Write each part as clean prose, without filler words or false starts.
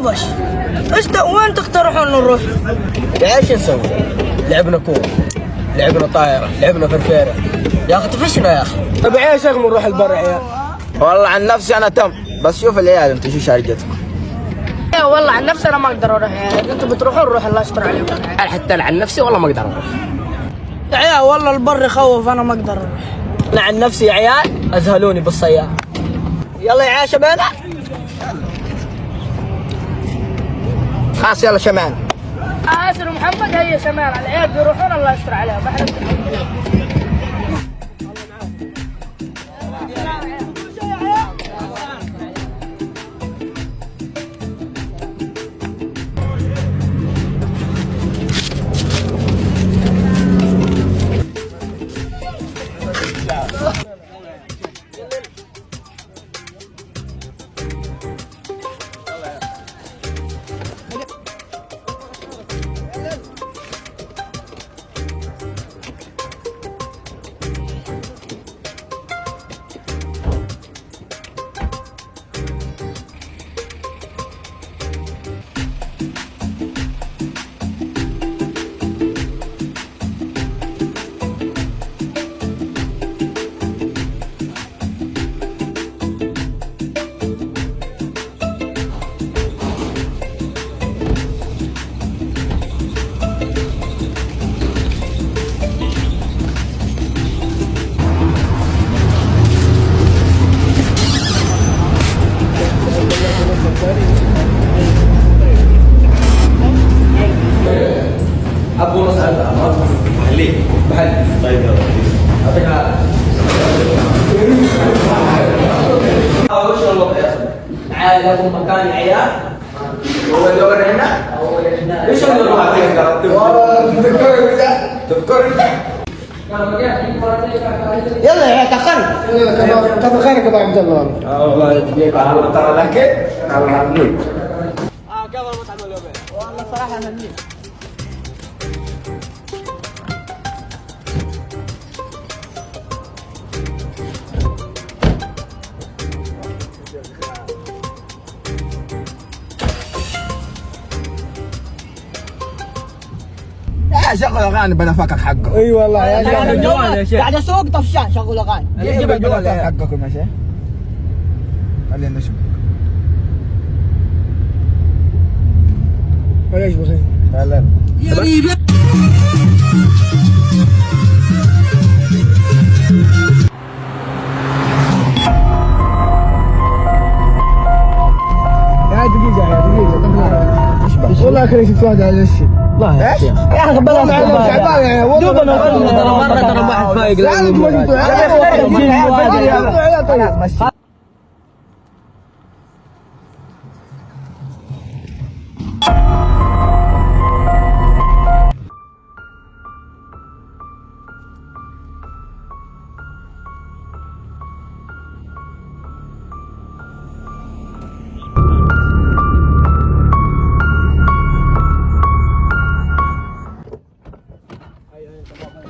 طفش. وين تقترحون نروح؟ ايش نسوي؟ لعبنا كورة، لعبنا طايرة، لعبنا فرفيرة، يا اخي طفشنا يا اخي. طيب يا شيخ نروح البر يا عيال. والله عن نفسي انا تم، بس شوف العيال انتم شو شارجتكم. ايه والله عن نفسي انا ما اقدر اروح يا عيال، انتم بتروحون نروح الله يستر عليكم. حتى عن نفسي والله ما اقدر اروح. يا عيال والله البر يخوف، انا ما اقدر اروح. انا عن نفسي يا عيال ازهلوني بالسيارة. يلا يا عيال شباب. خلاص يلا شمال. آسر ومحمد هيا شمال، العيال بيروحون الله يستر عليهم. ابو نص الف محلي محلي. طيب يلا اعطيك وش الوضع يا اخي؟ تعال لكم مكان يا عيال. هو الدور هنا؟ ايش الدور هذا؟ تذكرني يلا يا تاخرنا. يلا كثر خيرك ابو عبد الله. والله يجزيك الله ترى لك الله يهنيك. قبل ما تعملوا بيه والله صراحه انا منيح. شغل اغاني بنفكك حقه. اي والله يا شيخ قاعد اسوق طفشان شغل اغاني. جيب الجوال حقكم يا شيخ. خلينا نشوف. ايش بخير؟ هلا يا ريبي. دقيقة والله كريت شفت على الشيء. والله يا شيخ يا اخي بلاش تعبان دوبنا ترى مرة ما حد فايق. لا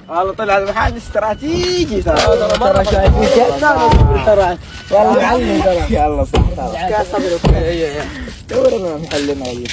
والله طلع المحل استراتيجي ترى. ترى شايفين ترى والله معلم ترى. يلا صح ترى كاسب. دورنا محلنا والله.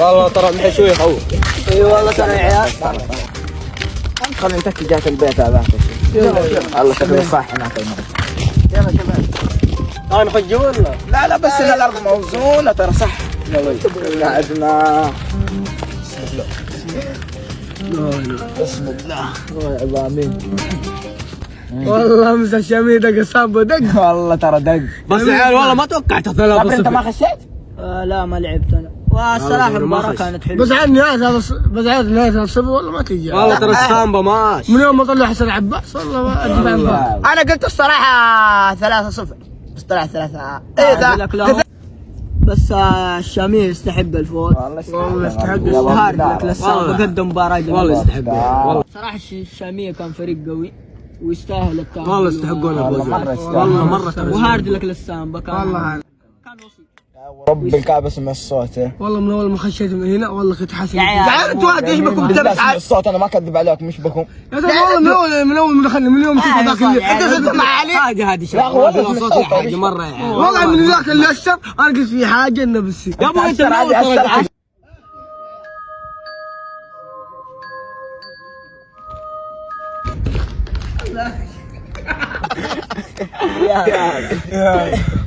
والله ترى محشوي خوف. اي والله ترى يا عيال. خلينا نتكي جهة البيت هذا. الله شكله صح هناك المرة. يلا شباب. نخش جوا ولا؟ لا بس هنا الارض موزونة ترى صح. قعدنا بسم الله. امين. والله امس الشامي دق الصاب دق. والله ترى دق. بس يا عيال والله ما توقعت 3-0. انت ما خشيت؟ لا ما لعبت انا، والصراحه المباراه كانت حلوه. بس عاد نهاية هذا بس عاد نهاية 3-0 والله ما تجي. والله ترى السامبا ماش. من يوم ما طلع حسن عباس والله ما أدري عن بعض. انا قلت الصراحه 3-0 بس طلع 3. بس الشامي يستحق الفوز. والله يستحق. يستاهل لك للسامبا، قدم مباراه جميله. والله يستحق. والله صراحه الشاميه كان فريق قوي ويستاهل التاهل. والله يستحقون الفوز. والله مرة ترى. وهارد لك للسامبا كان والله كان وصيف. رب الكعبة اسمع الصوت. والله من اول ما خشيت من هنا والله كنت حاسس. يا عيال انتوا واحد ايش بكم بالله تلبس اسمع الصوت، انا ما اكذب عليك مش بكم. يا زلمه والله من اول ما دخلنا من يوم كنت ذاك اللي انت تسمع علي. حاجة هذه لا، شغلة. والله والله صوتي حاجة مرة يا عيال. والله من ذاك اللي اشتر انا قلت في حاجه انه بس يا ابو انت من اول ترى.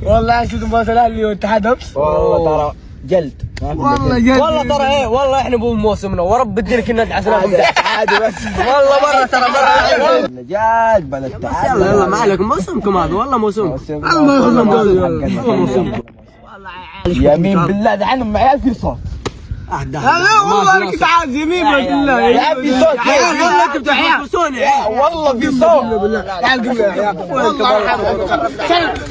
والله شفت مباراه الاهلي والاتحاد امس. والله ترى جلد. والله جد والله ترى ايه والله احنا بو موسمنا ورب الدين كنا ندعسناكم. عادي بس. والله مرة ترى مرة. جاد بلا التعادل. يلا يلا ما عليك موسمكم هذا والله موسمكم. الله يخليهم والله موسمكم. يمين بالله دحين عيال في صوت. لا والله انا كنت عايز يمين بالله عيال في صوت. والله انتم بتحفزوني. والله في صوت. عيال قبل والله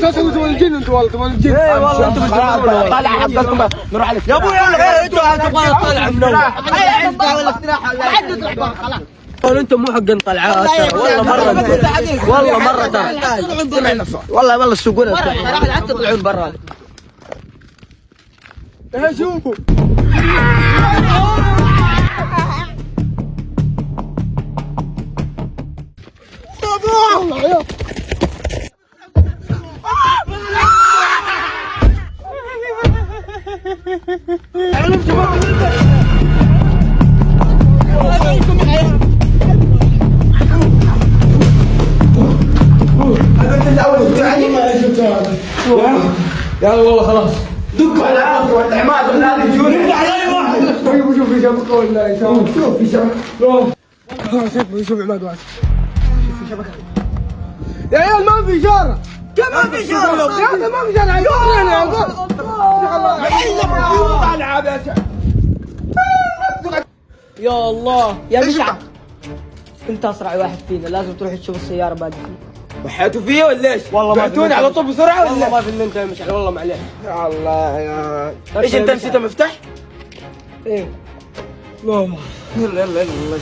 صوتكم تولجين انتوا والله تولجين. ايه والله انتم طالع حقكم نروح على يا ابوي يلا انتوا تبغى طالع من اول. انتم مو حق طلعات والله مرة. والله مرة ترى. والله السوقون صراحه لا تطلعون برا. شوفوا يلا والله خلاص. دقوا على عافية والعماد والنادي يجون. شوف في شبكه ولا شوف في شبكه. شوف عماد واحد. شوف في شبكه. يا عيال ما في اشاره. كيف ما في اشاره؟ يا ما في اشاره. يا الله يا مشعل، انت اسرع واحد فينا، لازم تروح تشوف السياره باقي فيه. بحيتوا فيه ولا ايش؟ والله ما بعتوني على طول بسرعة والله ولا؟ ما في الا انت يا مشعل والله معليش. يا الله يا. ايش انت نسيت المفتاح؟ ايه يلا يلا يلا.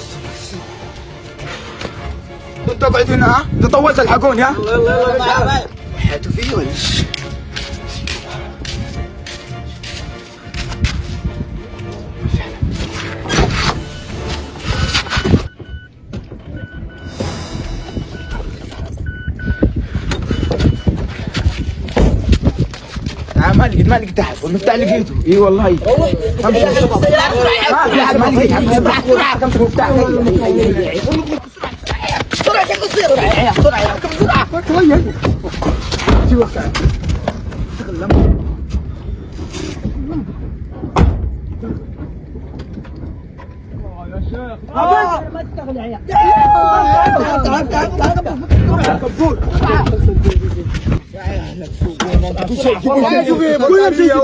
انت اقعد هنا ها؟ اذا طولت الحقوني ها؟ يلا يلا حياتوا فيه ولا ايش؟ ما لقيت تحت والمفتاح لقيته. اي والله امشي ما في احد ما لقيت. بسرعه امسك المفتاح. بسرعه بسرعه بسرعه بسرعه. ما تشتغل يا عيال.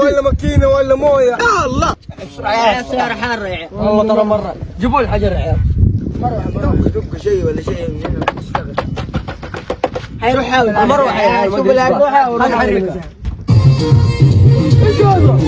ولا ماكينه ولا مويه. يا الله السياره حاره يا عيال. والله ترى مرة. جيبوا لي حجر يا عيال. دق شيء ولا شيء من هنا تشتغل. حيروح يحاول المروحة يا عيال. شوف المروحه وروح حركها. ايش هذا؟